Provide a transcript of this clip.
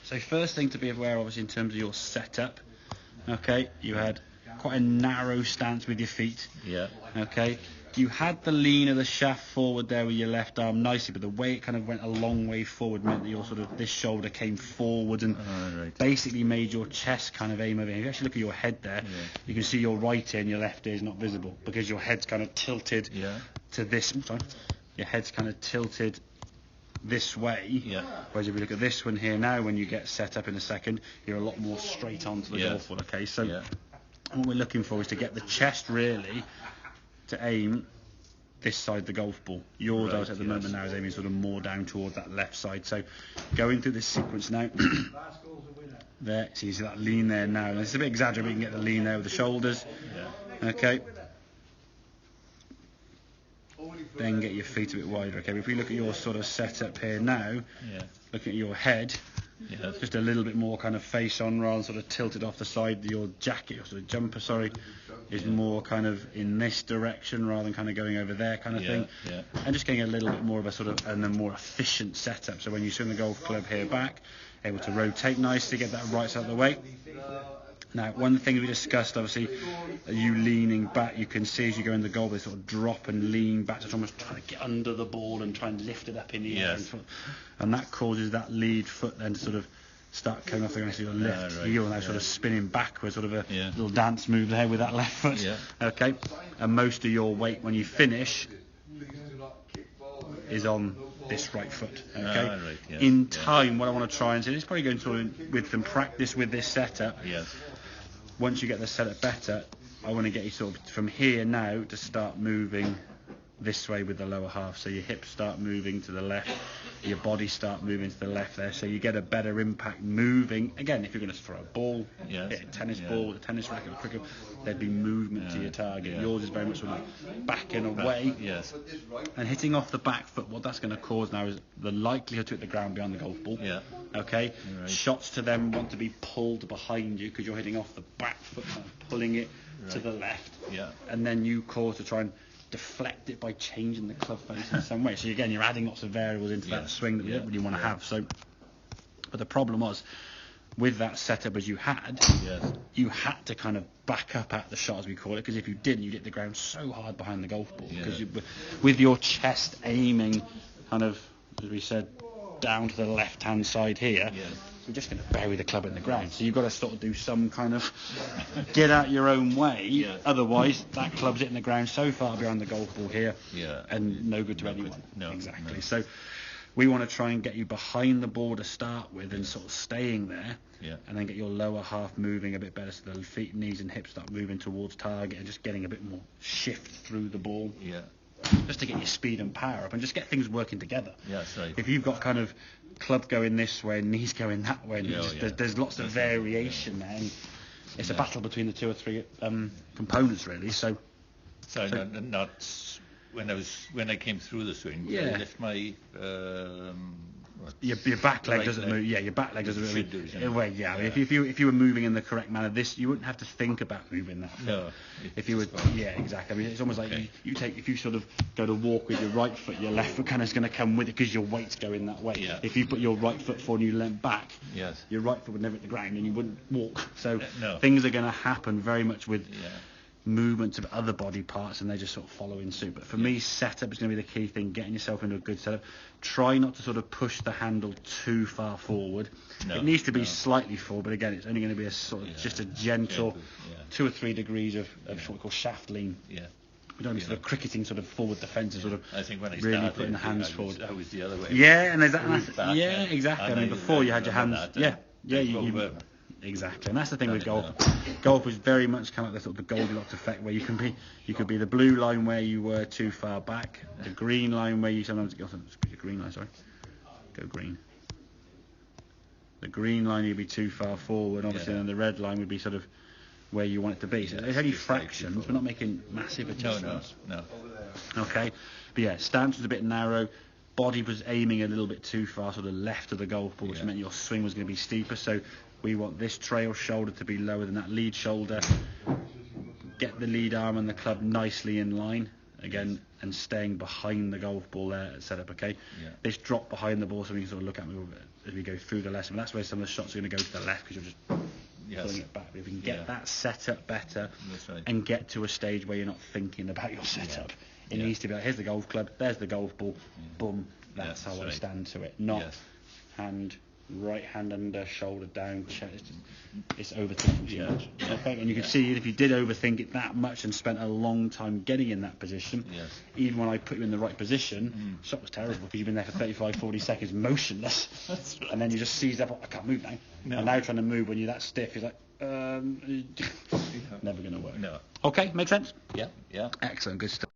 So first thing to be aware, obviously, in terms of your setup, okay, you had quite a narrow stance with your feet. Yeah. Okay. You had the lean of the shaft forward there with your left arm nicely, but the way it kind of went a long way forward meant that your sort of this shoulder came forward and basically made your chest kind of aim over. If you actually look at your head there, you can see your right ear and your left ear is not visible because your head's kind of tilted to this. Sorry, your head's kind of tilted this way. Yeah. Whereas if you look at this one here now, when you get set up in a second, you're a lot more straight onto the golf ball. Okay, so what we're looking for is to get the chest really to aim this side of the golf ball. Yours, at the moment now, is aiming sort of more down toward that left side. So going through this sequence now, there, so you see that lean there now. And it's a bit exaggerated, but you can get the lean there with the shoulders. Okay. Then get your feet a bit wider. Okay, but if we look at your sort of setup here now, looking at your head, just a little bit more kind of face on rather than sort of tilted off the side. Your jacket, your sort of jumper, is more kind of in this direction rather than kind of going over there kind of thing. And just getting a little bit more of a sort of, and a more efficient setup. So when you swing the golf club here back, able to rotate nicely, get that right side of the way. Now, one of the things we discussed, obviously, you leaning back, you can see as you go in the golf, they sort of drop and lean back, so almost trying to get under the ball and try and lift it up in the air. And that causes that lead foot then to sort of start coming off the ground, so your left heel now sort of spinning backwards, sort of a little dance move there with that left foot. Okay, and most of your weight when you finish is on this right foot. Okay, in time, what I want to try and say is probably going sort of with some practice with this setup. Once you get the setup better, I want to get you sort of from here now to start moving this way with the lower half, so your hips start moving to the left, your body start moving to the left there, so you get a better impact moving. Again, if you're going to throw a ball, hit a tennis ball, a tennis racket, a cricket, there'd be movement to your target. Yours is very much sort of backing away and hitting off the back foot. What that's going to cause now is the likelihood to hit the ground behind the golf ball. Okay, shots to them want to be pulled behind you because you're hitting off the back foot, kind of pulling it to the left, and then you cause to try and deflect it by changing the club face in some way. So again, you're adding lots of variables into that swing that we don't really want to have. So, but the problem was with that setup as you had, you had to kind of back up at the shot, as we call it, because if you didn't, you'd hit the ground so hard behind the golf ball because with your chest aiming kind of, as we said, down to the left hand side here, you're just going to bury the club in the ground. So you've got to sort of do some kind of get out your own way. Otherwise, that club's hitting the ground so far behind the golf ball here, and no good to anyone. Exactly. So we want to try and get you behind the ball to start with, and sort of staying there, and then get your lower half moving a bit better, so the feet, knees, and hips start moving towards target, and just getting a bit more shift through the ball. Just to get your speed and power up and just get things working together. If you've got kind of club going this way and knees going that way, and there's lots of variation there, and it's a battle between the two or three components really. So not when I came through the swing, I lift my your back leg doesn't move. Your back leg doesn't move. If you were moving in the correct manner, you wouldn't have to think about moving that foot. If you would, exactly. I mean, it's almost like if you sort of go to walk with your right foot, your left foot kind of is going to come with it because your weight's going that way. If you put your right foot forward and you leant back, your right foot would never hit the ground and you wouldn't walk. So things are going to happen very much with movements of other body parts, and they just sort of follow in suit. But for me, setup is going to be the key thing, getting yourself into a good setup. Try not to sort of push the handle too far forward. It needs to be slightly forward, but again, it's only going to be a sort of just a gentle 2 or 3 degrees of what we call shaft lean. We don't be sort of cricketing sort of forward defensive, sort of I think when I really started, putting the hands forward. I was the other way. And exactly. I mean, before you had your hands. You Exactly, and that's the thing with golf. Golf is very much kind of the sort of the Goldilocks effect, where you could be the blue line where you were too far back, the green line where you sometimes go green line. Go green. The green line you'd be too far forward, obviously, and the red line would be sort of where you want it to be. So there's only fractions. We're not making massive adjustments. No. Okay, but stance was a bit narrow. Body was aiming a little bit too far, sort of left of the golf ball, which meant your swing was going to be steeper. So we want this trail shoulder to be lower than that lead shoulder. Get the lead arm and the club nicely in line, again, and staying behind the golf ball there at setup, okay? Yeah. This drop behind the ball so we can sort of look at it as we go through the lesson. That's where some of the shots are going to go to the left because you're just pulling it back. But if we can get that setup better and get to a stage where you're not thinking about your setup, it needs to be like, here's the golf club, there's the golf ball, boom, that's how I stand to it. Not hand, right hand under, shoulder down, chest. It's overthinking too much. Okay, and you can see if you did overthink it that much and spent a long time getting in that position, even when I put you in the right position, shot was terrible because you've been there for 35, 40 seconds motionless, and then you just seize up, I can't move now. And now trying to move when you're that stiff, you're like, never going to work. No. Okay, makes sense? Yeah. Excellent, good stuff.